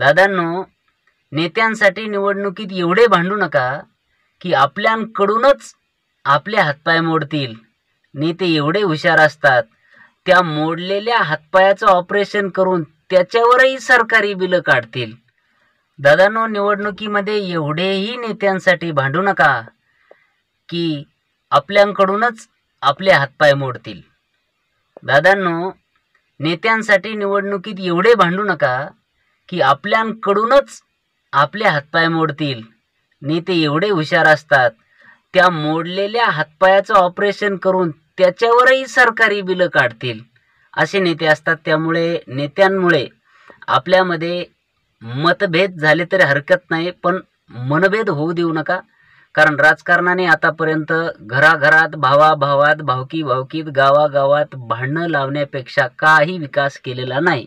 दादांनो, नेत्यांसाठी निवडणुकीत एवढे भांडू नका की आपल्याकडूनच आपले हातपाय मोडतील. नेते एवढे हुशार असतात, त्या मोडलेल्या हातपायाचं ऑपरेशन करून त्याच्यावरही सरकारी बिलं काढतील. दादांनो, निवडणुकीमध्ये एवढेही नेत्यांसाठी भांडू नका की आपल्याकडूनच आपले हातपाय मोडतील. दादांनो, नेत्यांसाठी निवडणुकीत एवढे भांडू नका की आपल्याकडूनच आपले हातपाय मोडतील. नेते एवढे हुशार असतात, त्या मोडलेल्या हातपायाचं ऑपरेशन करून त्याच्यावरही सरकारी बिलं काढतील. असे नेते असतात. त्यामुळे नेत्यांमुळे आपल्यामध्ये मतभेद झाले तरी हरकत नाही, पण मनभेद होऊ देऊ नका. कारण राजकारणाने आतापर्यंत घराघरात, भावाभावात, भावकी भावकीत, गावागावात भांडणं लावण्यापेक्षा काही विकास केलेला नाही.